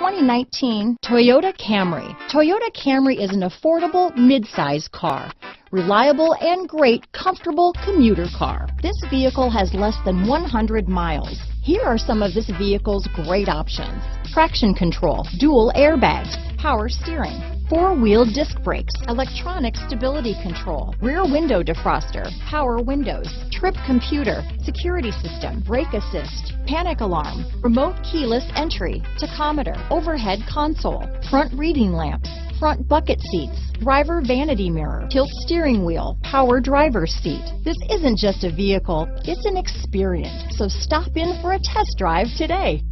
2019 Toyota Camry. Toyota Camry is an affordable mid-size car. Reliable and great, comfortable commuter car. This vehicle has less than 100 miles. Here are some of this vehicle's great options: traction control, dual airbags, power steering, four-wheel disc brakes, electronic stability control, rear window defroster, power windows, trip computer, security system, brake assist, panic alarm, remote keyless entry, tachometer, overhead console, front reading lamps, front bucket seats, driver vanity mirror, tilt steering wheel, power driver's seat. This isn't just a vehicle, it's an experience. So stop in for a test drive today.